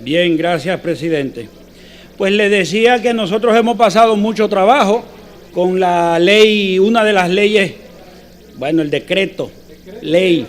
Bien, gracias, presidente. Pues le decía que nosotros hemos pasado mucho trabajo con la ley, una de las leyes, bueno, el decreto, ley,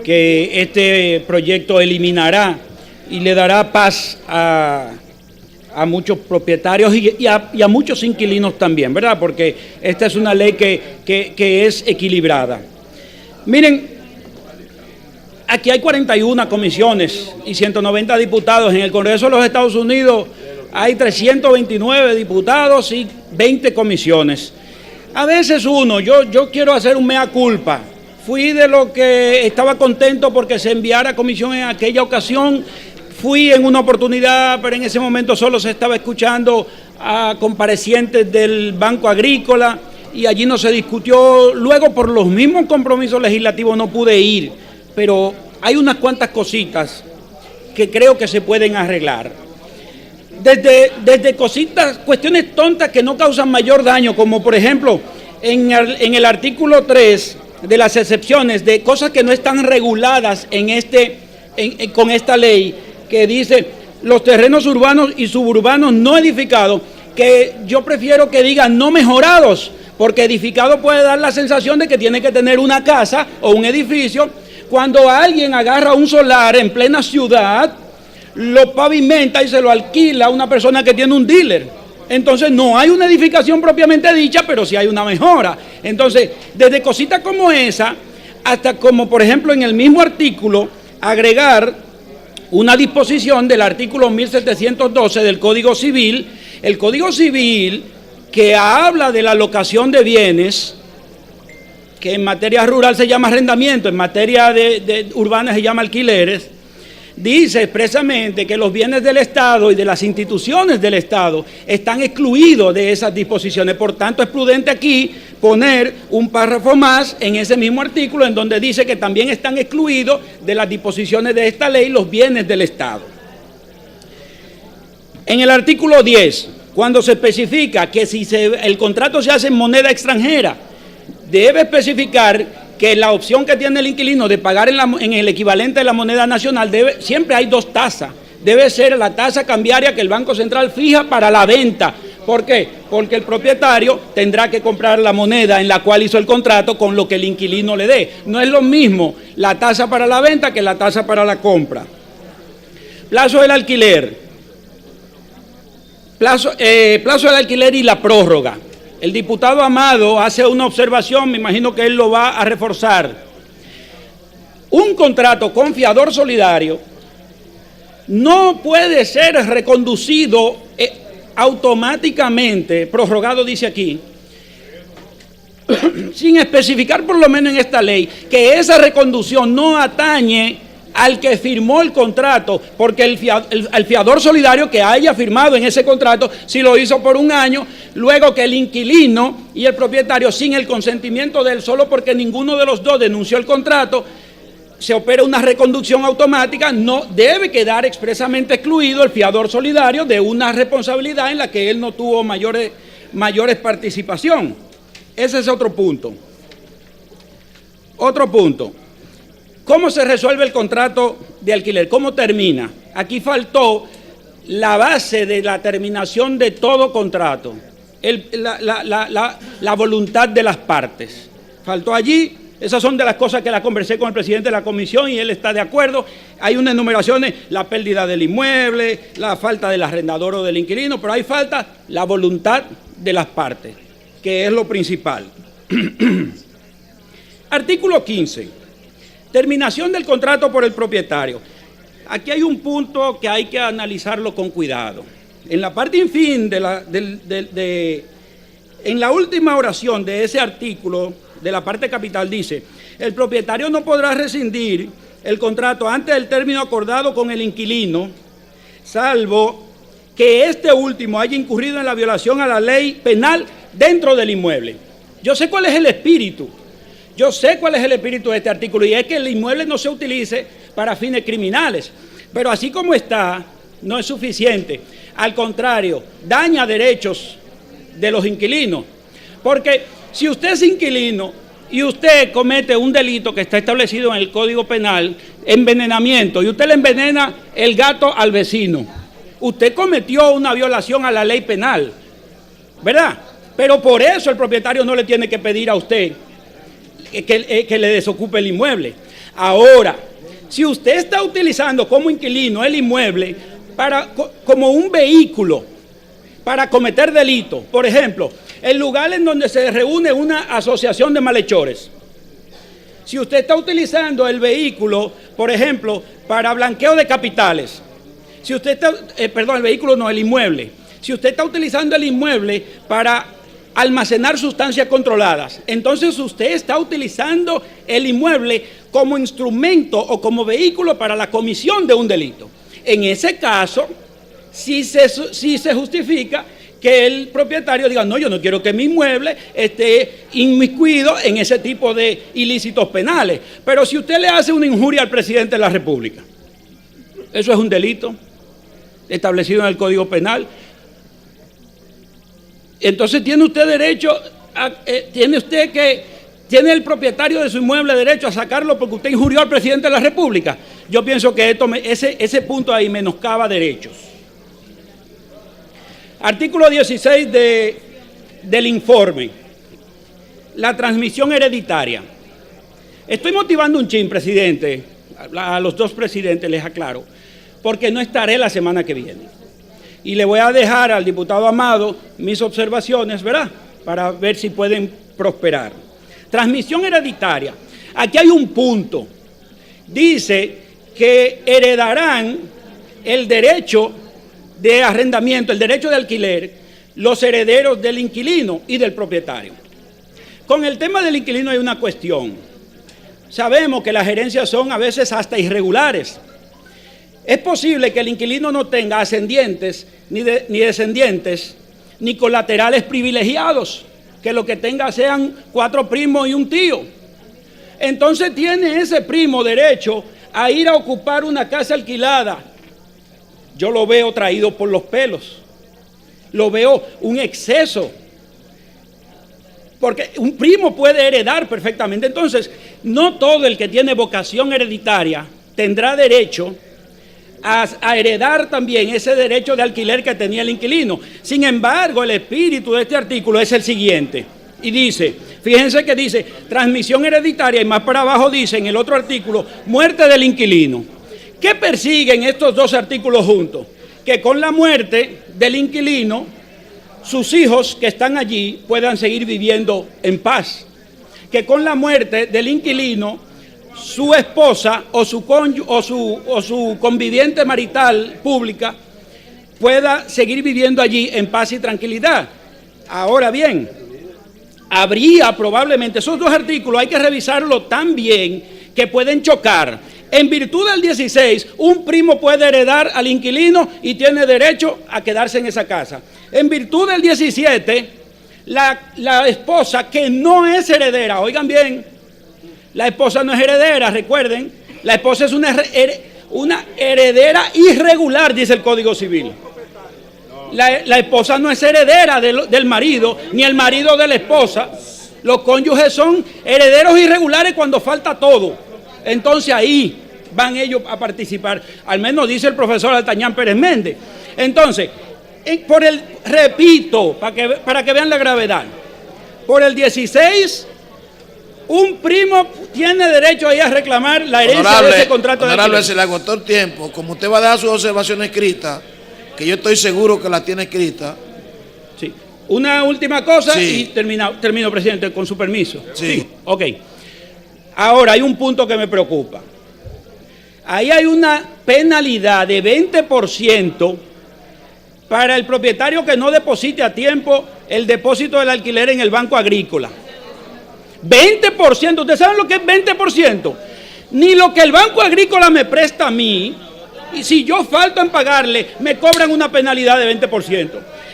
que este proyecto eliminará y le dará paz a muchos propietarios y a muchos inquilinos también, ¿verdad? Porque esta es una ley que es equilibrada. Miren, aquí hay 41 comisiones y 190 diputados. En el Congreso de los Estados Unidos hay 329 diputados y 20 comisiones. A veces yo quiero hacer un mea culpa. Fui de lo que estaba contento porque se enviara a comisión en aquella ocasión. Fui en una oportunidad, pero en ese momento solo se estaba escuchando a comparecientes del Banco Agrícola y allí no se discutió. Luego, por los mismos compromisos legislativos, no pude ir, pero hay unas cuantas cositas que creo que se pueden arreglar. Desde cositas, cuestiones tontas que no causan mayor daño, como por ejemplo, en el artículo 3 de las excepciones de cosas que no están reguladas con esta ley, que dice los terrenos urbanos y suburbanos no edificados, que yo prefiero que digan no mejorados, porque edificado puede dar la sensación de que tiene que tener una casa o un edificio. Cuando alguien agarra un solar en plena ciudad, lo pavimenta y se lo alquila a una persona que tiene un dealer. Entonces no hay una edificación propiamente dicha, pero sí hay una mejora. Entonces, desde cositas como esa, hasta como por ejemplo en el mismo artículo, agregar una disposición del artículo 1712 del Código Civil, el Código Civil que habla de la locación de bienes, que en materia rural se llama arrendamiento, en materia de urbana se llama alquileres, dice expresamente que los bienes del Estado y de las instituciones del Estado están excluidos de esas disposiciones. Por tanto, es prudente aquí poner un párrafo más en ese mismo artículo en donde dice que también están excluidos de las disposiciones de esta ley los bienes del Estado. En el artículo 10, cuando se especifica que si el contrato se hace en moneda extranjera, debe especificar que la opción que tiene el inquilino de pagar en el equivalente de la moneda nacional, siempre hay dos tasas. Debe ser la tasa cambiaria que el Banco Central fija para la venta. ¿Por qué? Porque el propietario tendrá que comprar la moneda en la cual hizo el contrato con lo que el inquilino le dé. No es lo mismo la tasa para la venta que la tasa para la compra. Plazo del alquiler. Plazo del alquiler y la prórroga. El diputado Amado hace una observación, me imagino que él lo va a reforzar. Un contrato con fiador solidario no puede ser reconducido automáticamente, prorrogado dice aquí, sin especificar por lo menos en esta ley que esa reconducción no atañe al que firmó el contrato, porque el fiador solidario que haya firmado en ese contrato, si lo hizo por un año, luego que el inquilino y el propietario, sin el consentimiento de él, solo porque ninguno de los dos denunció el contrato, se opera una reconducción automática, no debe quedar expresamente excluido el fiador solidario de una responsabilidad en la que él no tuvo mayores participación. Ese es otro punto. Otro punto. ¿Cómo se resuelve el contrato de alquiler? ¿Cómo termina? Aquí faltó la base de la terminación de todo contrato, la voluntad de las partes. Faltó allí. Esas son de las cosas que la conversé con el presidente de la comisión y él está de acuerdo. Hay unas enumeraciones, la pérdida del inmueble, la falta del arrendador o del inquilino, pero hay falta la voluntad de las partes, que es lo principal. Artículo 15. Terminación del contrato por el propietario. Aquí hay un punto que hay que analizarlo con cuidado. En la parte infin en la última oración de ese artículo, de la parte capital, dice: el propietario no podrá rescindir el contrato antes del término acordado con el inquilino, salvo que este último haya incurrido en la violación a la ley penal dentro del inmueble. Yo sé cuál es el espíritu. Yo sé cuál es el espíritu de este artículo, y es que el inmueble no se utilice para fines criminales. Pero así como está, no es suficiente. Al contrario, daña derechos de los inquilinos. Porque si usted es inquilino y usted comete un delito que está establecido en el Código Penal, envenenamiento, y usted le envenena el gato al vecino, usted cometió una violación a la ley penal, ¿verdad? Pero por eso el propietario no le tiene que pedir a usted que le desocupe el inmueble. Ahora, si usted está utilizando como inquilino el inmueble como un vehículo para cometer delitos, por ejemplo, el lugar en donde se reúne una asociación de malhechores, si usted está utilizando el vehículo, por ejemplo, para blanqueo de capitales, si usted está, perdón, el vehículo no, el inmueble, si usted está utilizando el inmueble para almacenar sustancias controladas, entonces usted está utilizando el inmueble como instrumento o como vehículo para la comisión de un delito. En ese caso, sí se justifica que el propietario diga, no, yo no quiero que mi inmueble esté inmiscuido en ese tipo de ilícitos penales. Pero si usted le hace una injuria al presidente de la República, eso es un delito establecido en el Código Penal. Entonces tiene usted derecho, tiene el propietario de su inmueble derecho a sacarlo porque usted injurió al presidente de la República. Yo pienso que ese punto ahí menoscaba derechos. Artículo 16 del informe, la transmisión hereditaria. Estoy motivando un chin, presidente, a los dos presidentes les aclaro, porque no estaré la semana que viene. Y le voy a dejar al diputado Amado mis observaciones, ¿verdad? Para ver si pueden prosperar. Transmisión hereditaria. Aquí hay un punto. Dice que heredarán el derecho de arrendamiento, el derecho de alquiler, los herederos del inquilino y del propietario. Con el tema del inquilino hay una cuestión. Sabemos que las herencias son a veces hasta irregulares. Es posible que el inquilino no tenga ascendientes, ni descendientes, ni colaterales privilegiados, que lo que tenga sean 4 primos y un tío. Entonces tiene ese primo derecho a ir a ocupar una casa alquilada. Yo lo veo traído por los pelos, lo veo un exceso, porque un primo puede heredar perfectamente. Entonces, no todo el que tiene vocación hereditaria tendrá derecho a heredar también ese derecho de alquiler que tenía el inquilino. Sin embargo, el espíritu de este artículo es el siguiente, y dice, fíjense que dice, transmisión hereditaria, y más para abajo dice en el otro artículo, muerte del inquilino. ¿Qué persiguen estos dos artículos juntos? Que con la muerte del inquilino, sus hijos que están allí puedan seguir viviendo en paz. Que con la muerte del inquilino, su esposa o su conviviente marital pública pueda seguir viviendo allí en paz y tranquilidad. Ahora bien, habría probablemente, esos dos artículos hay que revisarlo tan bien que pueden chocar. En virtud del 16, un primo puede heredar al inquilino y tiene derecho a quedarse en esa casa. En virtud del 17, la esposa que no es heredera, oigan bien, la esposa no es heredera, recuerden, la esposa es una heredera irregular, dice el Código Civil. La esposa no es heredera del marido, ni el marido de la esposa. Los cónyuges son herederos irregulares cuando falta todo. Entonces ahí van ellos a participar, al menos dice el profesor Altañán Pérez Méndez. Entonces, repito, para que vean la gravedad, por el 16, un primo tiene derecho ahí a reclamar la herencia de ese contrato de alquiler. Honorable, se le agotó el tiempo. Como usted va a dar sus observaciones escritas, que yo estoy seguro que las tiene escritas. Sí. Una última cosa sí. Y termino, presidente, con su permiso. Sí. Ok. Ahora, hay un punto que me preocupa. Ahí hay una penalidad de 20% para el propietario que no deposite a tiempo el depósito del alquiler en el Banco Agrícola. 20%, ¿ustedes saben lo que es 20%? Ni lo que el Banco Agrícola me presta a mí, y si yo falto en pagarle, me cobran una penalidad de 20%.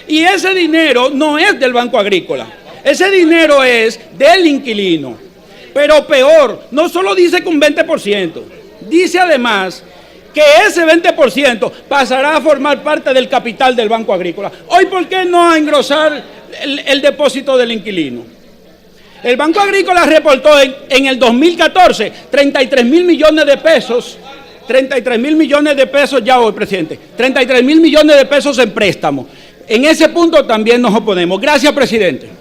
Y ese dinero no es del Banco Agrícola, ese dinero es del inquilino. Pero peor, no solo dice que un 20%, dice además que ese 20% pasará a formar parte del capital del Banco Agrícola. Hoy, ¿por qué no a engrosar el depósito del inquilino? El Banco Agrícola reportó en el 2014 33.000 millones de pesos, 33.000 millones de pesos ya hoy, presidente, 33.000 millones de pesos en préstamos. En ese punto también nos oponemos. Gracias, presidente.